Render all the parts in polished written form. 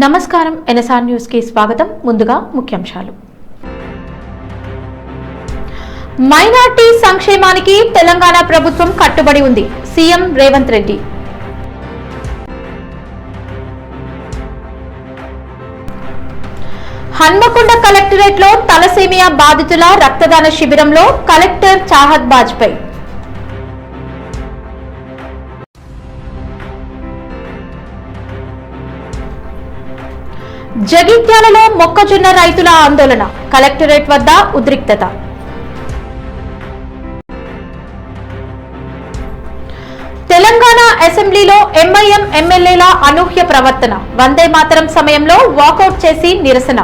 నమస్కారం NSR news కి స్వాగతం. ముందుగా ముఖ్యాంశాలు. మైనార్టీ సంక్షేమానికి తెలంగాణ ప్రభుత్వం కట్టుబడి ఉంది. సీఎం రేవంత్ రెడ్డి. హన్మకొండ కలెక్టరేట్ లో తలసేమియా బాధితుల రక్తదాన శిబిరంలో కలెక్టర్ చాహద్ బాజ్పేయి. జగిత్యాలలో మొక్కజొన్న రైతుల ఆందోళన, కలెక్టరేట్ వద్ద ఉద్రిక్తత. తెలంగాణ అసెంబ్లీలో ఎంఐఎం ఎమ్మెల్యేల అనూహ్య ప్రవర్తన, వందే మాతరం సమయంలో వాకౌట్ చేసి నిరసన.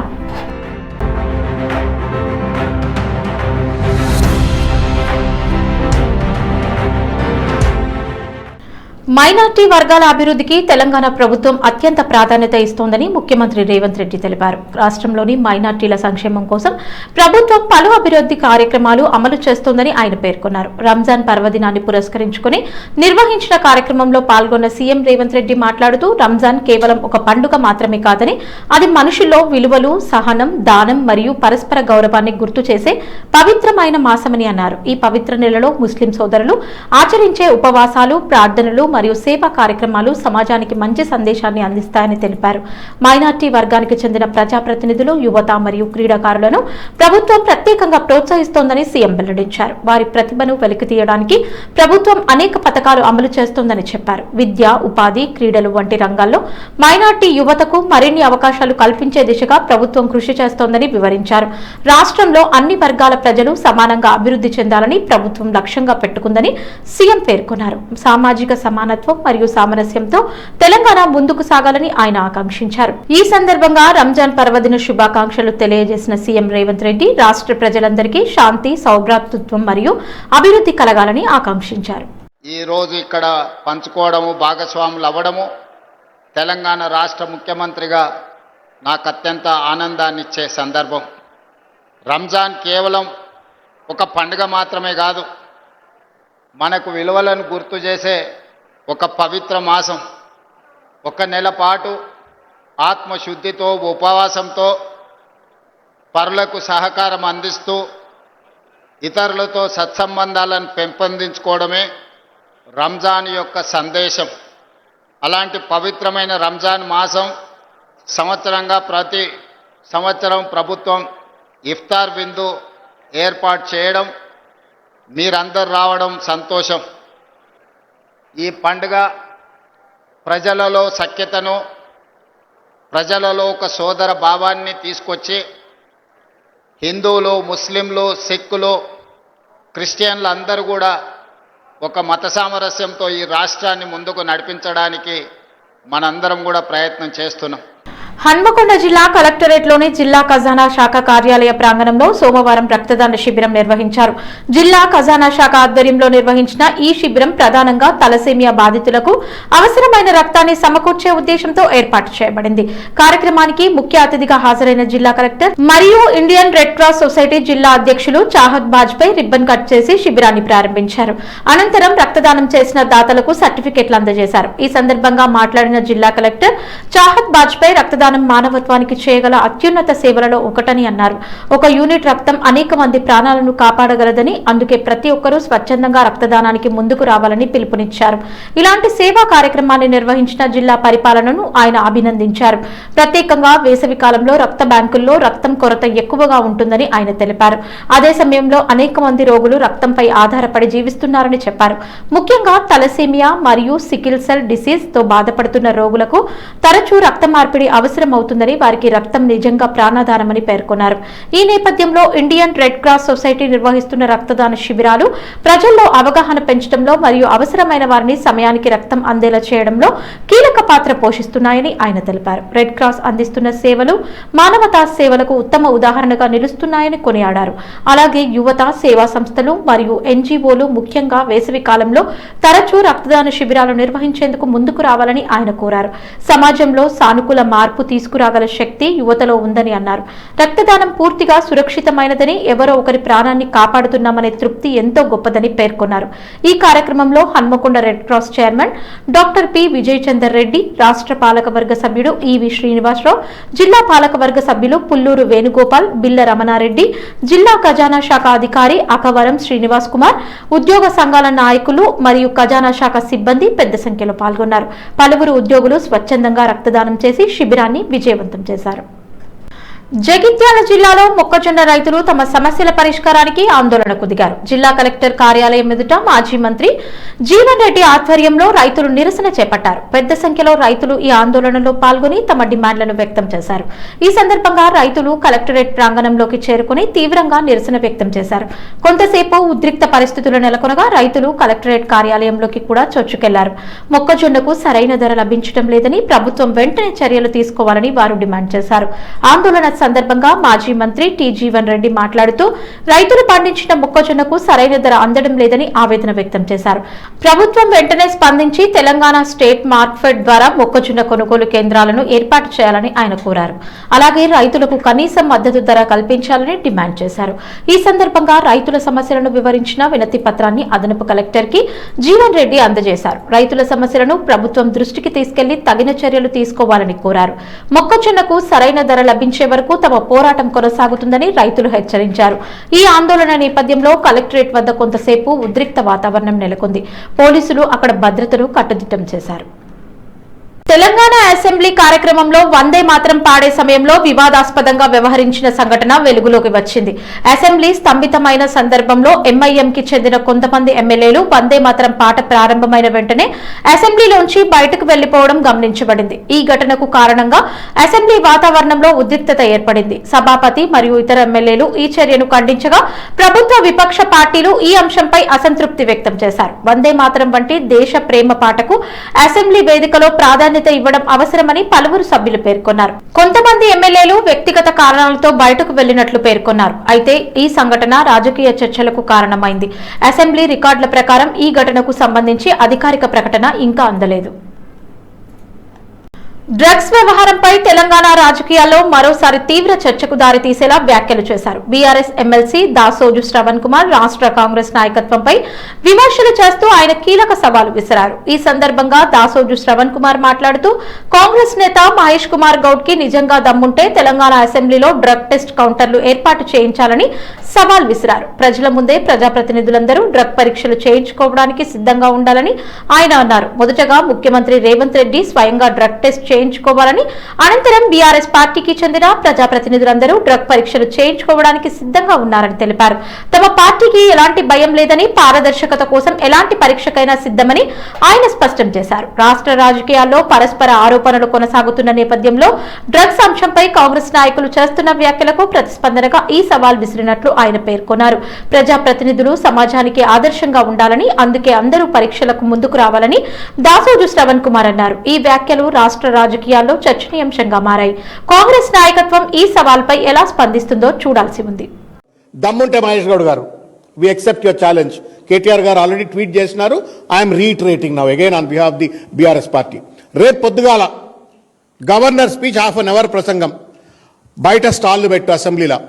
మైనార్టీ వర్గాల అభివృద్ధికి తెలంగాణ ప్రభుత్వం అత్యంత ప్రాధాన్యత ఇస్తోందని ముఖ్యమంత్రి రేవంత్ రెడ్డి తెలిపారు. రాష్ట్రంలోని మైనార్టీల సంక్షేమం కోసం ప్రభుత్వం పలు అభివృద్ధి కార్యక్రమాలు అమలు చేస్తోందని ఆయన పేర్కొన్నారు. రంజాన్ పర్వదినాన్ని పురస్కరించుకుని నిర్వహించిన కార్యక్రమంలో పాల్గొన్న సీఎం రేవంత్ రెడ్డి మాట్లాడుతూ, రంజాన్ కేవలం ఒక పండుగ మాత్రమే కాదని అది మనుషుల్లో విలువలు, సహనం, దానం మరియు పరస్పర గౌరవాన్ని గుర్తు చేసే పవిత్రమైన మాసమని అన్నారు. ఈ పవిత్ర నెలలో ముస్లిం సోదరులు ఆచరించే ఉపవాసాలు, ప్రార్థనలు మరియు సేవా కార్యక్రమాలు సమాజానికి మంచి సందేశాన్ని అందిస్తాయని తెలిపారు. మైనార్టీ వర్గానికి చెందిన ప్రజాప్రతినిధులు, యువత మరియు క్రీడాకారులను ప్రభుత్వం ప్రత్యేకంగా ప్రోత్సహిస్తోందని సీఎం వెల్లడించారు. వారి ప్రతిభను వెలికితీయడానికి ప్రభుత్వం అనేక పథకాలు అమలు చేస్తోందని చెప్పారు. విద్య, ఉపాధి, క్రీడలు వంటి రంగాల్లో మైనార్టీ యువతకు మరిన్ని అవకాశాలు కల్పించే దిశగా ప్రభుత్వం కృషి చేస్తోందని వివరించారు. రాష్ట్రంలో అన్ని వర్గాల ప్రజలు సమానంగా అభివృద్ధి చెందాలని ప్రభుత్వం లక్ష్యంగా పెట్టుకుందని సీఎం పేర్కొన్నారు. సామాజిక సమానత్వం మరియు సామరస్యంతో తెలంగాణ ముందుకు సాగాలని ఆయన ఆకాంక్షించారు. ఈ సందర్భంగా రంజాన్ పర్వదిన శుభాకాంక్షలు తెలియజేసిన సీఎం రేవంత్ రెడ్డి రాష్ట్ర ప్రజలందరికీ శాంతి, సౌభ్రాతృత్వం మరియు అభివృద్ధి కలగాలని ఆకాంక్షించారు. ఈ రోజు ఇక్కడ పంచుకోవడము, భాగస్వాములు అవ్వడము తెలంగాణ రాష్ట్ర ముఖ్యమంత్రిగా నాకు అత్యంత ఆనందాన్ని ఇచ్చే సందర్భం. రంజాన్ కేవలం ఒక పండుగ మాత్రమే కాదు, మనకు విలువలను గుర్తు చేసే ఒక పవిత్ర మాసం. ఒక నెల పాటు ఆత్మశుద్ధితో, ఉపవాసంతో, పరులకు సహకారం అందిస్తూ ఇతరులతో సత్సంబంధాలను పెంపొందించుకోవడమే రంజాన్ యొక్క సందేశం. అలాంటి పవిత్రమైన రంజాన్ మాసం సంవత్సరంగా ప్రతి సంవత్సరం ప్రభుత్వం ఇఫ్తార్ విందు ఏర్పాటు చేయడం, మీరందరూ రావడం సంతోషం. ఈ పండుగ ప్రజలలో సఖ్యతను, ప్రజలలో ఒక సోదర భావాన్ని తీసుకొచ్చి హిందువులు, ముస్లింలు, సిక్కులు, క్రిస్టియన్లు అందరూ కూడా ఒక మత సామరస్యంతో ఈ రాష్ట్రాన్ని ముందుకు నడిపించడానికి మనందరం కూడా ప్రయత్నం చేస్తున్నాం. హన్మకొండ జిల్లా కలెక్టరేట్ లోని జిల్లా ఖజానా శాఖ కార్యాలయ ప్రాంగణంలో సోమవారం రక్తదాన శిబిరం నిర్వహించారు. జిల్లా ఖజానా శాఖ ఆధ్వర్యంలో నిర్వహించిన ఈ శిబిరం ప్రధానంగా తలసేమియా బాధితులకు అవసరమైన రక్తాన్ని సమకూర్చే ఉద్దేశంతో ఏర్పాటు చేయబడింది. కార్యక్రమానికి ముఖ్య అతిథిగా హాజరైన జిల్లా కలెక్టర్ మరియు ఇండియన్ రెడ్ క్రాస్ సొసైటీ జిల్లా అధ్యక్షులు చాహద్ బాజ్పేయి రిబ్బన్ కట్ చేసి శిబిరాన్ని ప్రారంభించారు. అనంతరం రక్తదానం చేసిన దాతలకు సర్టిఫికెట్లు అందజేశారు. ఈ సందర్భంగా మాట్లాడిన జిల్లా కలెక్టర్ చాహద్ బాజ్పేయి రక్తదానం మానవత్వానికి చేయగల అత్యున్నత సేవలలో ఒకటని అన్నారు. ఒక యూనిట్ రక్తం అనేక మంది ప్రాణాలను కాపాడగలదని, అందుకే ప్రతి ఒక్కరూ స్వచ్ఛందంగా రక్తదానానికి ముందుకు రావాలని పిలుపునిచ్చారు. ఇలాంటి సేవా కార్యక్రమాన్ని నిర్వహించిన జిల్లా పరిపాలనను ఆయన అభినందించారు. ప్రత్యేకంగా వేసవి కాలంలో రక్త బ్యాంకుల్లో రక్తం కొరత ఎక్కువగా ఉంటుందని ఆయన తెలిపారు. అదే సమయంలో అనేక మంది రోగులు రక్తంపై ఆధారపడి జీవిస్తున్నారని చెప్పారు. ముఖ్యంగా తలసేమియా మరియు సికిల్ సెల్ డిసీజ్ తో బాధపడుతున్న రోగులకు తరచూ రక్త మార్పిడి అవసరమవుతుందని, వారికి రక్తం నిజంగా ప్రాణాధారమని పేర్కొన్నారు. ఈ నేపథ్యంలో ఇండియన్ రెడ్ క్రాస్ సొసైటీ నిర్వహిస్తున్న రక్తదాన శిబిరాలు ప్రజల్లో అవగాహన పెంచడంలో మరియు అవసరమైన వారిని సమయానికి రక్తం అందేలా చేయడంలో కీలక పాత్ర పోషిస్తున్నాయని ఆయన తెలిపారు. రెడ్ క్రాస్ అందిస్తున్న సేవలు మానవతా సేవలకు ఉత్తమ ఉదాహరణగా నిలుస్తున్నాయని కొనియాడారు. అలాగే యువత, సేవా సంస్థలు మరియు ఎన్జీఓలు ముఖ్యంగా వేసవి కాలంలో తరచూ రక్తదాన శిబిరాలు నిర్వహించేందుకు ముందుకు రావాలని ఆయన కోరారు. సమాజంలో సానుకూల మార్పు మార్పు తీసుకురాగల శక్తి యువతలో ఉందని అన్నారు. రక్తదానం పూర్తిగా సురక్షితమైనదని, ఎవరో ఒకరి ప్రాణాన్ని కాపాడుతున్నామనే తృప్తి ఎంతో గొప్పదని పేర్కొన్నారు. ఈ కార్యక్రమంలో Hanamkonda red cross chairman doctor P Vijay Chander Reddy, రాష్ట్ర పాలకవర్గ సభ్యుడు ఈవి శ్రీనివాసరావు, జిల్లా పాలకవర్గ సభ్యులు పుల్లూరు వేణుగోపాల్, బిల్ల రమణారెడ్డి, జిల్లా ఖజానా శాఖ అధికారి అకవరం శ్రీనివాస్ కుమార్, ఉద్యోగ సంఘాల నాయకులు మరియు ఖజానా శాఖ సిబ్బంది పెద్ద సంఖ్యలో పాల్గొన్నారు. పలువురు ఉద్యోగులు స్వచ్ఛందంగా రక్తదానం చేసి శిబిరాన్ని విజయవంతం చేశారు. జగిత్యాల జిల్లాలో మొక్కజొన్న రైతులు తమ సమస్యల పరిష్కారానికి ఆందోళనకు దిగారు. జిల్లా కలెక్టర్ కార్యాలయం ఎదుట మాజీ మంత్రి జీవన్ రెడ్డి ఆధ్వర్యంలో రైతులు నిరసన చేపట్టారు. పెద్ద సంఖ్యలో రైతులు ఈ ఆందోళనలో పాల్గొని తమ డిమాండ్లను వ్యక్తం చేశారు. ఈ సందర్భంగా రైతులు కలెక్టరేట్ ప్రాంగణంలోకి చేరుకుని తీవ్రంగా నిరసన వ్యక్తం చేశారు. కొంతసేపు ఉద్రిక్త పరిస్థితులు నెలకొనగా రైతులు కలెక్టరేట్ కార్యాలయంలోకి కూడా చొచ్చుకెళ్లారు. మొక్కజొన్నకు సరైన ధర లభించడం లేదని, ప్రభుత్వం వెంటనే చర్యలు తీసుకోవాలని వారు డిమాండ్ చేశారు. ఆందోళన సందర్భంగా మాజీ మంత్రి టి జీవన్ రెడ్డి మాట్లాడుతూ రైతులు పండించిన మొక్కజొన్నకు సరైన ధర అందడం లేదని ఆవేదన వ్యక్తం చేశారు. ప్రభుత్వం వెంటనే స్పందించి తెలంగాణ స్టేట్ మార్కెట్ ద్వారా మొక్కజొన్న కొనుగోలు కేంద్రాలను ఏర్పాటు చేయాలని ఆయన కోరారు. అలాగే రైతులకు కనీస మద్దతు ధర కల్పించాలని డిమాండ్ చేశారు. ఈ సందర్భంగా రైతుల సమస్యలను వివరించిన వినతి పత్రాన్ని అదనపు కలెక్టర్ కి జీవన్ రెడ్డి అందజేశారు. రైతుల సమస్యలను ప్రభుత్వం దృష్టికి తీసుకెళ్లి తగిన చర్యలు తీసుకోవాలని కోరారు. మొక్కజొన్నకు సరైన ధర లభించే వరకు తమ పోరాటం కొనసాగుతుందని రైతులు హెచ్చరించారు. ఈ ఆందోళన నేపథ్యంలో కలెక్టరేట్ వద్ద కొంతసేపు ఉద్రిక్త వాతావరణం నెలకొంది. పోలీసులు అక్కడ భద్రతను కట్టుదిట్టం చేశారు. తెలంగాణ అసెంబ్లీ కార్యక్రమంలో వందే మాత్రం పాడే సమయంలో వివాదాస్పదంగా వ్యవహరించిన సంఘటన వెలుగులోకి వచ్చింది. అసెంబ్లీ స్తంభితమైన సందర్భంలో ఎంఐఎంకి చెందిన కొంతమంది ఎమ్మెల్యేలు వందే మాత్రం పాట ప్రారంభమైన వెంటనే అసెంబ్లీలోంచి బయటకు వెళ్లిపోవడం గమనించబడింది. ఈ ఘటనకు కారణంగా అసెంబ్లీ వాతావరణంలో ఉద్రిక్తత ఏర్పడింది. సభాపతి మరియు ఇతర ఎమ్మెల్యేలు ఈ చర్యను ఖండించగా ప్రభుత్వ విపక్ష పార్టీలు ఈ అంశంపై అసంతృప్తి వ్యక్తం చేశారు. వందే మాత్రం వంటి దేశ ప్రేమ పాటకు అసెంబ్లీ వేదికలో ప్రాధాన్యత ఇవ్వడం అవసరమని పలువురు సభ్యులు పేర్కొన్నారు. కొంతమంది ఎమ్మెల్యేలు వ్యక్తిగత కారణాలతో బయటకు వెళ్లినట్లు పేర్కొన్నారు. అయితే ఈ సంఘటన రాజకీయ చర్చలకు కారణమైంది. అసెంబ్లీ రికార్డుల ప్రకారం ఈ ఘటనకు సంబంధించి అధికారిక ప్రకటన ఇంకా అందలేదు. డ్రగ్స్ వ్యవహారంపై తెలంగాణ రాజకీయాల్లో మరోసారి తీవ్ర చర్చకు దారితీసేలా వ్యాఖ్యలు చేశారు. బీఆర్ఎస్ ఎమ్మెల్సీ దాసోజు శ్రవణ్ కుమార్ రాష్ట్ర కాంగ్రెస్ నాయకత్వంపై విమర్శలు చేస్తూ ఆయన కీలక సవాలు విసిరారు. ఈ సందర్భంగా దాసోజు శ్రవణ్ కుమార్ మాట్లాడుతూ కాంగ్రెస్ నేత మహేష్ కుమార్ గౌడ్ కి నిజంగా దమ్ముంటే తెలంగాణ అసెంబ్లీలో డ్రగ్ టెస్ట్ కౌంటర్లు ఏర్పాటు చేయించాలని సవాల్ విసిరారు. ప్రజల ముందే ప్రజాప్రతినిధులందరూ డ్రగ్ పరీక్షలు చేయించుకోవడానికి సిద్ధంగా ఉండాలని ఆయన అన్నారు. మొదటగా ముఖ్యమంత్రి రేవంత్ రెడ్డి స్వయంగా డ్రగ్ టెస్ట్ చేయించుకోవాలని, అనంతరం బీఆర్ఎస్ పార్టీకి చెందిన ప్రజాప్రతినిధులందరూ డ్రగ్ పరీక్షలు చేయించుకోవడానికి సిద్ధంగా ఉన్నారని తెలిపారు. తమ పార్టీకి ఎలాంటి భయం లేదని, పారదర్శకత కోసం ఎలాంటి పరీక్షకైనా సిద్ధమని ఆయన స్పష్టం చేశారు. రాష్ట్ర రాజకీయాల్లో పరస్పర ఆరోపణలు కొనసాగుతున్న నేపథ్యంలో డ్రగ్స్ అంశంపై కాంగ్రెస్ నాయకులు చేస్తున్న వ్యాఖ్యలకు ప్రతిస్పందనగా ఈ సవాల్ విసిరినట్లు ఆయన పేర్కొన్నారు. ప్రజాప్రతినిధులు సమాజానికి ఆదర్శంగా ఉండాలని, అందుకే అందరూ పరీక్షలకు ముందుకు రావాలని దాసోజు శ్రవణ్ కుమార్ అన్నారు. ఈ వ్యాఖ్యలు రాష్ట్ర రాజకీయాల్లో చర్చనీయాంశంగా మారాయి. కాంగ్రెస్ నాయకత్వం ఈ సవాల్పై ఎలా స్పందిస్తుందో చూడాల్సి ఉంది. దమ్ముంటే మహేష్ గౌడ్ గారు, we accept your challenge. KTR గారు ఆల్రెడీ ట్వీట్ చేసినారు. I'm reiterating now again on behalf the BRS party. రేపు పొద్దుగాల governor speech half an hour ప్రసంగం బయట స్టాళ్లు పెట్టు అసెంబ్లీలో.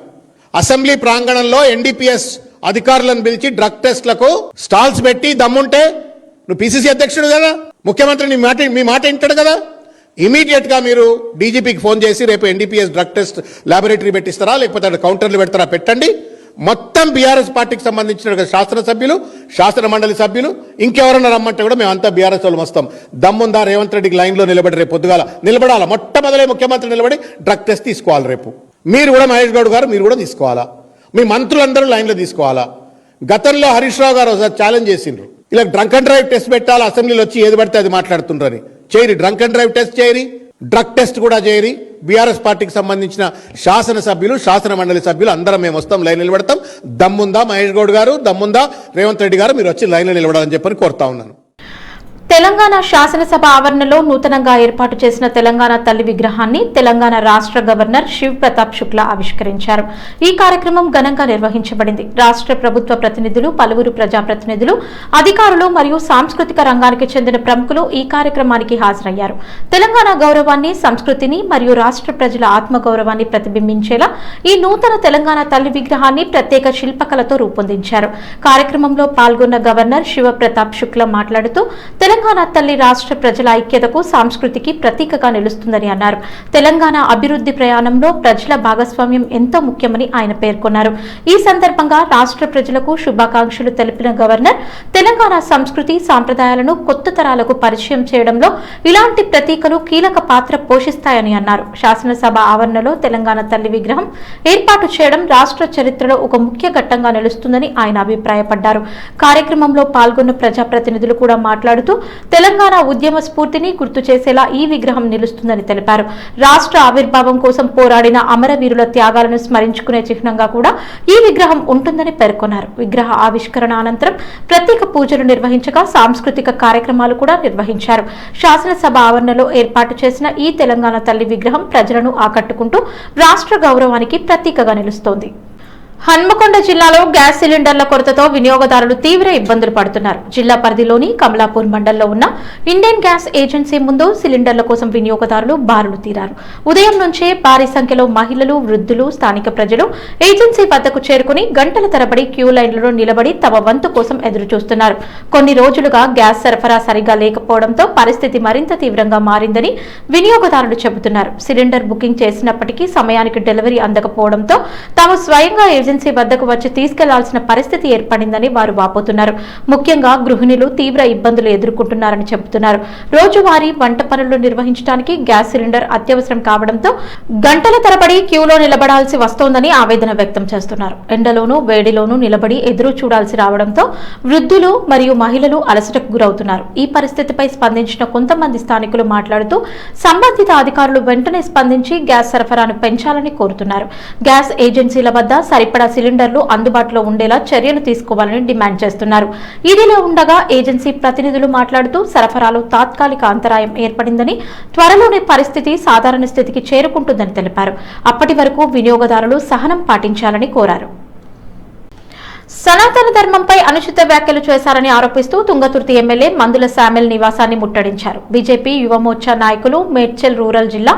అసెంబ్లీ ప్రాంగణంలో ఎన్డీపీఎస్ అధికారులను పిలిచి డ్రగ్ టెస్ట్లకు స్టాల్స్ పెట్టి దమ్ముంటే, నువ్వు పిసిసి అధ్యక్షుడు కదా, ముఖ్యమంత్రి మీ మాట వింటాడు కదా, ఇమీడియట్ గా మీరు డీజీపీకి ఫోన్ చేసి రేపు ఎన్డీపీఎస్ డ్రగ్ టెస్ట్ ల్యాబొరేటరీ పెట్టిస్తారా, లేకపోతే అక్కడ కౌంటర్లు పెడతారా పెట్టండి. మొత్తం బీఆర్ఎస్ పార్టీకి సంబంధించిన శాసనసభ్యులు, శాసన మండలి సభ్యులు, ఇంకెవరన్నా రమ్మంటే కూడా మేమంతా బీఆర్ఎస్ వాళ్ళు వస్తాం. దమ్ముందా రేవంత్ రెడ్డికి లైన్లో నిలబడి రేపు పొద్దుగాల నిలబడాలా. మొట్టమొదలే ముఖ్యమంత్రి నిలబడి డ్రగ్ టెస్ట్ తీసుకోవాలి. రేపు మీరు కూడా మహేష్ గౌడ్ గారు మీరు కూడా తీసుకోవాలా, మీ మంత్రులందరూ లైన్లో తీసుకోవాలా. గతంలో హరీష్ రావు గారు ఒకసారి ఛాలెంజ్ చేసిండ్రు, ఇలా డ్రంక్ అండ్ డ్రైవ్ టెస్ట్ పెట్టాలి, అసెంబ్లీలో వచ్చి ఏది పడితే అది మాట్లాడుతుండ్రని. చేయరి, డ్రంక్ అండ్ డ్రైవ్ టెస్ట్ చేయరి, డ్రగ్ టెస్ట్ కూడా చేయరి. బీఆర్ఎస్ పార్టీకి సంబంధించిన శాసనసభ్యులు, శాసన మండలి సభ్యులు అందరం మేము వస్తాం, లైన్ నిలబడతాం. దమ్ముందా మహేష్ గౌడ్ గారు, దమ్ముందా రేవంత్ రెడ్డి గారు, మీరు వచ్చి లైన్లో నిలబడాలని చెప్పని కోరుతా ఉన్నాను. తెలంగాణ శాసనసభ ఆవరణలో నూతనంగా ఏర్పాటు చేసిన తెలంగాణ తల్లి విగ్రహాన్ని తెలంగాణ రాష్ట్ర గవర్నర్ శివ్ ప్రతాప్ శుక్లా ఆవిష్కరించారు. ఈ కార్యక్రమం ఘనంగా నిర్వహించబడింది. రాష్ట్ర ప్రభుత్వ ప్రతినిధులు, పలువురు ప్రజాప్రతినిధులు, అధికారులు మరియు సాంస్కృతిక రంగానికి చెందిన ప్రముఖులు ఈ కార్యక్రమానికి హాజరయ్యారు. తెలంగాణ గౌరవాన్ని, సంస్కృతిని మరియు రాష్ట్ర ప్రజల ఆత్మగౌరవాన్ని ప్రతిబింబించేలా ఈ నూతన తెలంగాణ తల్లి విగ్రహాన్ని ప్రత్యేక శిల్పకళతో రూపొందించారు. కార్యక్రమంలో పాల్గొన్న గవర్నర్ శివ ప్రతాప్ శుక్లా మాట్లాడుతూ తెలంగాణ తల్లి రాష్ట్ర ప్రజల ఐక్యతకు, సంస్కృతికి ప్రతీకగా నిలుస్తుందని అన్నారు. తెలంగాణ అభివృద్ధి ప్రయాణంలో ప్రజల భాగస్వామ్యం ఎంతో ముఖ్యమని ఆయన పేర్కొన్నారు. ఈ సందర్భంగా రాష్ట్ర ప్రజలకు శుభాకాంక్షలు తెలిపిన గవర్నర్ తెలంగాణ సంస్కృతి, సాంప్రదాయాలను కొత్త తరాలకు పరిచయం చేయడంలో ఇలాంటి ప్రతీకలు కీలక పాత్ర పోషిస్తాయని అన్నారు. శాసనసభ ఆవరణలో తెలంగాణ తల్లి విగ్రహం ఏర్పాటు చేయడం రాష్ట్ర చరిత్రలో ఒక ముఖ్య ఘట్టంగా నిలుస్తుందని ఆయన అభిప్రాయపడ్డారు. కార్యక్రమంలో పాల్గొన్న ప్రజాప్రతినిధులు కూడా మాట్లాడుతూ తెలంగాణ ఉద్యమ స్ఫూర్తిని గుర్తు చేసేలా ఈ విగ్రహం నిలుస్తుందని తెలిపారు. రాష్ట్ర ఆవిర్భావం కోసం పోరాడిన అమరవీరుల త్యాగాలను స్మరించుకునే చిహ్నంగా కూడా ఈ విగ్రహం ఉంటుందని పేర్కొన్నారు. విగ్రహ ఆవిష్కరణ అనంతరం ప్రత్యేక పూజలు నిర్వహించగా సాంస్కృతిక కార్యక్రమాలు కూడా నిర్వహించారు. శాసనసభ ఆవరణలో ఏర్పాటు చేసిన ఈ తెలంగాణ తల్లి విగ్రహం ప్రజలను ఆకట్టుకుంటూ రాష్ట్ర గౌరవానికి ప్రతీకగా నిలుస్తోంది. హన్మకొండ జిల్లాలో గ్యాస్ సిలిండర్ల కొరతతో వినియోగదారులు తీవ్ర ఇబ్బందులు పడుతున్నారు. జిల్లా పరిధిలోని కమలాపూర్ మండలంలో ఉన్న ఇండియన్ గ్యాస్ ఏజెన్సీ ముందు సిలిండర్ల కోసం వినియోగదారులు బారులు తీరారు. ఉదయం నుంచే భారీ సంఖ్యలో మహిళలు, వృద్ధులు, స్థానిక ప్రజలు ఏజెన్సీ వద్దకు చేరుకుని గంటల తరబడి క్యూ లైన్లలో నిలబడి తమ వంతు కోసం ఎదురు చూస్తున్నారు. కొన్ని రోజులుగా గ్యాస్ సరఫరా సరిగా లేకపోవడంతో పరిస్థితి మరింత తీవ్రంగా మారిందని వినియోగదారులు చెబుతున్నారు. సిలిండర్ బుకింగ్ చేసినప్పటికీ సమయానికి డెలివరీ అందకపోవడంతో తాము స్వయంగా ఏజెన్సీ వద్దకు వచ్చి తీసుకెళ్లాల్సిన పరిస్థితి ఏర్పడిందని వారు వాపోతున్నారు. ముఖ్యంగా గృహిణులు తీవ్ర ఇబ్బందులు ఎదుర్కొంటున్నారని చెబుతున్నారు. రోజువారీ వంట పనులు నిర్వహించడానికి గ్యాస్ సిలిండర్ అత్యవసరం కావడంతో గంటల తరబడి క్యూలో నిలబడాల్సి వస్తోందని ఆవేదన వ్యక్తం చేస్తున్నారు. ఎండలోనూ వేడిలోనూ నిలబడి ఎదురు చూడాల్సి రావడంతో వృద్ధులు మరియు మహిళలు అలసటకు గురవుతున్నారు. ఈ పరిస్థితిపై స్పందించిన కొంతమంది స్థానికులు మాట్లాడుతూ సంబంధిత అధికారులు వెంటనే స్పందించి గ్యాస్ సరఫరాను పెంచాలని కోరుతున్నారు. గ్యాస్ ఏజెన్సీల వద్ద సరిపడా సిలిండర్లు అందుబాటులో ఉండేలా చర్యలు తీసుకోవాలని డిమాండ్ చేస్తున్నారు. ఇదిలా ఉండగా ఏజెన్సీ ప్రతినిధులు మాట్లాడుతూ సరఫరాలో తాత్కాలిక అంతరాయం ఏర్పడిందని, త్వరలోనే పరిస్థితి సాధారణ స్థితికి చేరుకుంటుందని తెలిపారు. అప్పటి వరకు వినియోగదారులు సహనం పాటించాలని కోరారు. సనాతన ధర్మంపై అనుచిత వ్యాఖ్యలు చేశారని ఆరోపిస్తూ తుంగతుర్తి ఎమ్మెల్యే మందుల శామ్యుల్ నివాసాన్ని ముట్టడించారు. బీజేపీ యువమోర్చా నాయకులు మేడ్చల్ రూరల్ జిల్లా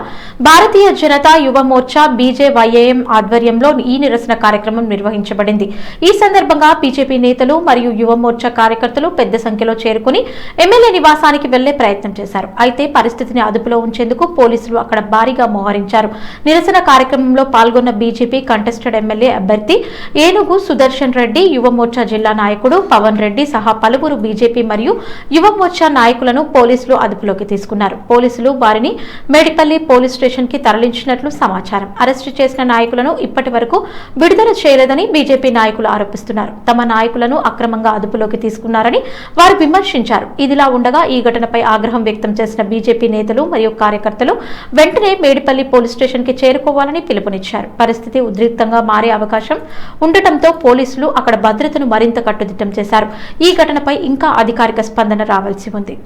భారతీయ జనతా యువమోర్చా బీజేవైఏఎం ఆధ్వర్యంలో ఈ నిరసన కార్యక్రమం నిర్వహించబడింది. ఈ సందర్భంగా బీజేపీ నేతలు మరియు యువమోర్చా కార్యకర్తలు పెద్ద సంఖ్యలో చేరుకుని ఎమ్మెల్యే నివాసానికి వెళ్లే ప్రయత్నం చేశారు. అయితే పరిస్థితిని అదుపులో ఉంచేందుకు పోలీసులు అక్కడ భారీగా మోహరించారు. నిరసన కార్యక్రమంలో పాల్గొన్న బీజేపీ కంటెస్టెడ్ ఎమ్మెల్యే అభ్యర్థి ఏనుగు సుదర్శన్ రెడ్డి, యువమోర్చా జిల్లా నాయకుడు పవన్ రెడ్డి సహా పలువురు బీజేపీ మరియు యువమోర్చా నాయకులను పోలీసులు అదుపులోకి తీసుకున్నారు. పోలీసులు వారిని మేడిపల్లి పోలీస్ స్టేషన్ కి తరలించినట్లు సమాచారం. అరెస్టు చేసిన నాయకులను ఇప్పటి వరకు విడుదల చేయలేదని బీజేపీ నాయకులు ఆరోపిస్తున్నారు. తమ నాయకులను అక్రమంగా అదుపులోకి తీసుకున్నారని వారు విమర్శించారు. ఇదిలా ఉండగా ఈ ఘటనపై ఆగ్రహం వ్యక్తం చేసిన బీజేపీ నేతలు మరియు కార్యకర్తలు వెంటనే మేడిపల్లి పోలీస్ స్టేషన్ కి చేరుకోవాలని పిలుపునిచ్చారు. పరిస్థితి ఉద్రిక్తంగా మారే అవకాశం ఉండటంతో పోలీసులు అక్కడ భద్రతను మరింత కట్టుదిట్టం చేశారు. ఈ ఘటనపై ఇంకా అధికారిక స్పందన రావాల్సి ఉంది.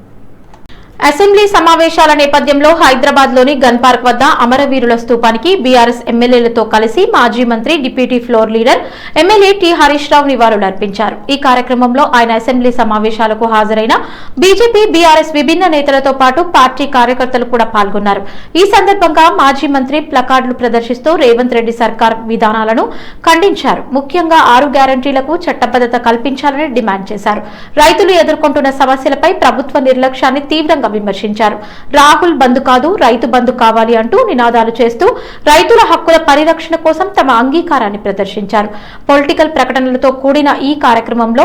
అసెంబ్లీ సమావేశాల నేపథ్యంలో హైదరాబాద్ లోని గన్ పార్క్ వద్ద అమరవీరుల స్తూపానికి బీఆర్ఎస్ ఎమ్మెల్యేలతో కలిసి మాజీ మంత్రి, deputy floor leader MLA T Harish Rao నివాళులర్పించారు. ఈ కార్యక్రమంలో ఆయన అసెంబ్లీ సమావేశాలకు హాజరైన బీజేపీ, బీఆర్ఎస్ విభిన్న నేతలతో పాటు పార్టీ కార్యకర్తలు కూడా పాల్గొన్నారు. ఈ సందర్భంగా మాజీ మంత్రి ప్లకార్డులు ప్రదర్శిస్తూ రేవంత్ రెడ్డి సర్కార్ విధానాలను ఖండించారు. ముఖ్యంగా 6 గ్యారంటీలకు చట్టబద్ధత కల్పించాలని డిమాండ్ చేశారు. రైతులు ఎదుర్కొంటున్న సమస్యలపై ప్రభుత్వ నిర్లక్ష్యాన్ని తీవ్రంగా విమర్శించారు. రాహుల్ బంధు కాదు, రైతు బంధు కావాలి అంటూ నినాదాలు చేస్తూ రైతుల హక్కుల పరిరక్షణ కోసం తమ అంగీకారాన్ని ప్రదర్శించారు. పొలిటికల్ ప్రకటనలతో కూడిన ఈ కార్యక్రమంలో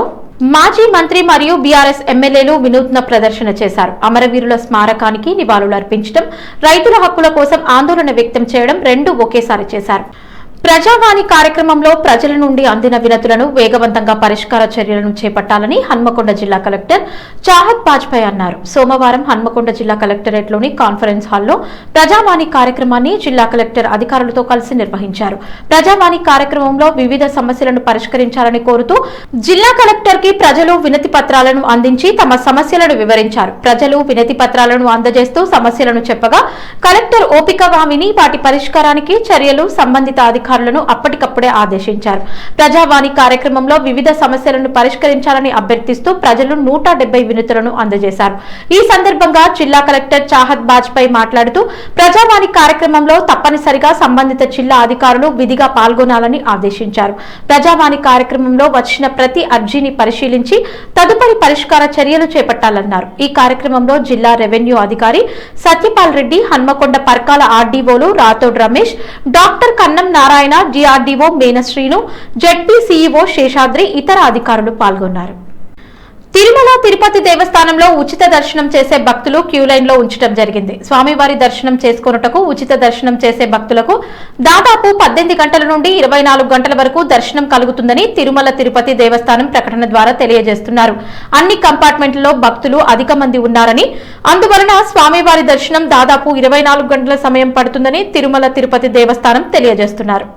మాజీ మంత్రి మరియు బీఆర్ఎస్ ఎమ్మెల్యేలు వినూత్న ప్రదర్శన చేశారు. అమరవీరుల స్మారకానికి నివాళులర్పించడం, రైతుల హక్కుల కోసం ఆందోళన వ్యక్తం చేయడం రెండూ ఒకేసారి చేశారు. ప్రజావాణి కార్యక్రమంలో ప్రజల నుండి అందిన వినతులను వేగవంతంగా పరిష్కార చర్యలను చేపట్టాలని హన్మకొండ జిల్లా కలెక్టర్ చాహత్ బాజ్పాయ్ అన్నారు. సోమవారం హన్మకొండ జిల్లా కలెక్టరేట్లోని కాన్ఫరెన్స్ హాల్లో ప్రజావాణి కార్యక్రమాన్ని జిల్లా కలెక్టర్ అధికారులతో కలిసి నిర్వహించారు. ప్రజావాణి కార్యక్రమంలో వివిధ సమస్యలను పరిష్కరించాలని కోరుతూ జిల్లా కలెక్టర్ కి ప్రజలు వినతి పత్రాలను అందించి తమ సమస్యలను వివరించారు. ప్రజలు వినతి పత్రాలను అందజేస్తూ సమస్యలను చెప్పగా కలెక్టర్ ఓపికగా విని వాటి పరిష్కారానికి చర్యలు సంబంధిత అధికారులను అప్పటికప్పుడే ఆదేశించారు. ప్రజావాణి కార్యక్రమంలో వివిధ సమస్యలను పరిష్కరించాలని అభ్యర్థిస్తూ ప్రజలు 170 వినతులను అందజేశారు. ఈ సందర్భంగా జిల్లా కలెక్టర్ చాహత్ బాజ్పాయ్ మాట్లాడుతూ ప్రజావాణి కార్యక్రమంలో తప్పనిసరిగా సంబంధిత జిల్లా అధికారులు విధిగా పాల్గొనాలని ఆదేశించారు. ప్రజావాణి కార్యక్రమంలో వచ్చిన ప్రతి అర్జీని పరిశీలించి తదుపరి పరిష్కార చర్యలు చేపట్టాలన్నారు. ఈ కార్యక్రమంలో జిల్లా రెవెన్యూ అధికారి సత్యపాల్ రెడ్డి, హన్మకొండ పర్కాల ఆర్డీఓలు Rathod Ramesh, doctor Kannam Narayana, DRDO Menasrinu, ZP CEO Seshadri, ఇతర అధికారులు పాల్గొన్నారు. తిరుమల తిరుపతి దేవస్థానంలో ఉచిత దర్శనం చేసే భక్తులు క్యూ లైన్ లో ఉంచడం జరిగింది. స్వామివారి దర్శనం చేసుకొనుటకు ఉచిత దర్శనం చేసే భక్తులకు దాదాపు 18 గంటల నుండి 24 గంటల వరకు దర్శనం కలుగుతుందని తిరుమల తిరుపతి దేవస్థానం ప్రకటన ద్వారా తెలియజేస్తున్నారు. అన్ని కంపార్ట్మెంట్లలో భక్తులు అధిక మంది ఉన్నారని, అందువలన స్వామివారి దర్శనం దాదాపు 24 గంటల సమయం పడుతుందని తిరుమల తిరుపతి దేవస్థానం తెలియజేస్తున్నారు.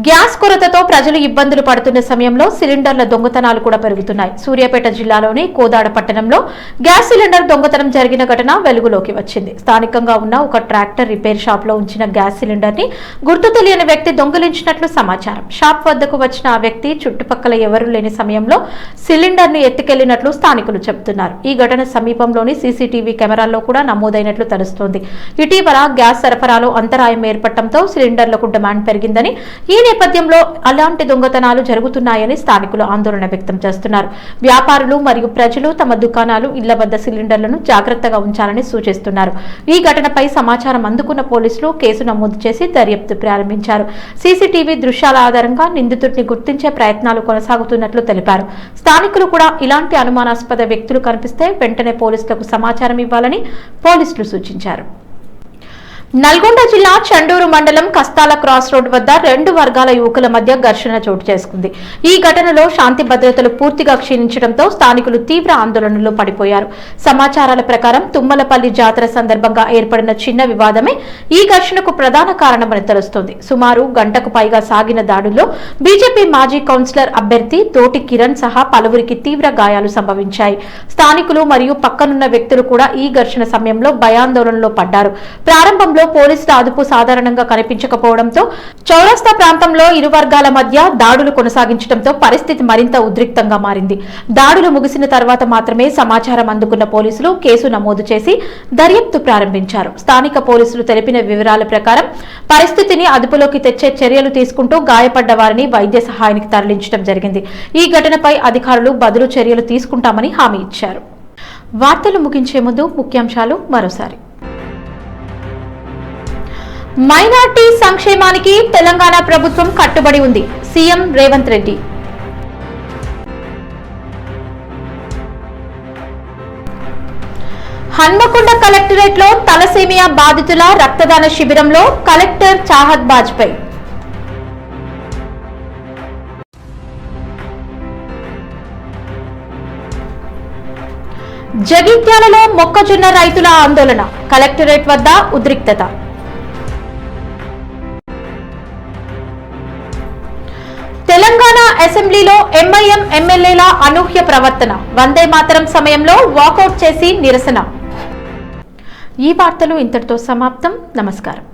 గ్యాస్ కొరతతో ప్రజలు ఇబ్బందులు పడుతున్న సమయంలో సిలిండర్ల దొంగతనాలు కూడా పెరుగుతున్నాయి. సూర్యాపేట జిల్లాలోని కోదాడ పట్టణంలో గ్యాస్ సిలిండర్ దొంగతనం జరిగిన ఘటన వెలుగులోకి వచ్చింది. స్థానికంగా ఉన్న ఒక ట్రాక్టర్ రిపేర్ షాప్ లో ఉంచిన గ్యాస్ సిలిండర్ ని గుర్తు తెలియని వ్యక్తి దొంగిలించినట్లు సమాచారం. షాప్ వద్దకు వచ్చిన ఆ వ్యక్తి చుట్టుపక్కల ఎవరూ లేని సమయంలో సిలిండర్ ను ఎత్తుకెళ్లినట్లు స్థానికులు చెబుతున్నారు. ఈ ఘటన సమీపంలోని సీసీటీవీ కెమెరాల్లో కూడా నమోదైనట్లు తెలుస్తోంది. ఇటీవల గ్యాస్ సరఫరాలో అంతరాయం ఏర్పడటంతో సిలిండర్లకు డిమాండ్ పెరిగిందని, ఈ నేపథ్యంలో అలాంటి దొంగతనాలు జరుగుతున్నాయని స్థానికులు ఆందోళన వ్యక్తం చేస్తున్నారు. వ్యాపారులు మరియు ప్రజలు తమ దుకాణాలు, ఇళ్ల వద్ద సిలిండర్లను జాగ్రత్తగా ఉంచాలని సూచిస్తున్నారు. ఈ ఘటనపై సమాచారం అందుకున్న పోలీసులు కేసు నమోదు చేసి దర్యాప్తు ప్రారంభించారు. సీసీటీవీ దృశ్యాల ఆధారంగా నిందితుడిని గుర్తించే ప్రయత్నాలు కొనసాగుతున్నట్లు తెలిపారు. స్థానికులు కూడా ఇలాంటి అనుమానాస్పద వ్యక్తులు కనిపిస్తే వెంటనే పోలీసులకు సమాచారం ఇవ్వాలని పోలీసులు సూచించారు. నల్గొండ జిల్లా చండూరు మండలం కస్తాల క్రాస్ రోడ్ వద్ద 2 వర్గాల యువకుల మధ్య ఘర్షణ చోటు చేసుకుంది. ఈ ఘటనలో శాంతి భద్రతలు పూర్తిగా క్షీణించడంతో స్థానికులు తీవ్ర ఆందోళనలో పడిపోయారు. సమాచారాల ప్రకారం తుమ్మలపల్లి జాతర సందర్భంగా ఏర్పడిన చిన్న వివాదమే ఈ ఘర్షణకు ప్రధాన కారణమని తెలుస్తోంది. సుమారు గంటకు పైగా సాగిన దాడుల్లో బీజేపీ మాజీ కౌన్సిలర్ అభ్యర్థి తోటి కిరణ్ సహా పలువురికి తీవ్ర గాయాలు సంభవించాయి. స్థానికులు మరియు పక్కనున్న వ్యక్తులు కూడా ఈ ఘర్షణ సమయంలో భయాందోళనలో పడ్డారు. ప్రారంభంలో పోలీసుల అదుపు సాధారణంగా కనిపించకపోవడంతో చౌరస్తా ప్రాంతంలో ఇరు వర్గాల మధ్య దాడులు కొనసాగించడంతో పరిస్థితి మరింత ఉద్రిక్తంగా మారింది. దాడులు ముగిసిన తర్వాత మాత్రమే సమాచారం అందుకున్న పోలీసులు కేసు నమోదు చేసి దర్యాప్తు ప్రారంభించారు. స్థానిక పోలీసులు తెలిపిన వివరాల ప్రకారం పరిస్థితిని అదుపులోకి తెచ్చే చర్యలు తీసుకుంటూ గాయపడ్డ వారిని వైద్య సహాయానికి తరలించడం జరిగింది. ఈ ఘటనపై అధికారులు బదులు చర్యలు తీసుకుంటామని హామీ ఇచ్చారు. వార్తలు ముగించే ముందు ముఖ్యాంశాలు మరోసారి. మైనార్టీ సంక్షేమానికి తెలంగాణ ప్రభుత్వం కట్టుబడి ఉంది. సీఎం రేవంత్ రెడ్డి. హన్మకొండ కలెక్టరేట్లో తలసేమియా బాధితుల రక్తదాన శిబిరంలో కలెక్టర్ చాహత్ బాజ్పాయ్. జగిత్యాలలో మొక్కజొన్న రైతుల ఆందోళన, కలెక్టరేట్ వద్ద ఉద్రిక్తత. తెలంగాణ అసెంబ్లీలో ఎంఐఎం ఎమ్మెల్యేల అనూహ్య ప్రవర్తన, వందే మాతరం సమయంలో వాకౌట్ చేసి నిరసన. ఈ వార్తలు ఇంతటితో సమాప్తం. నమస్కారం.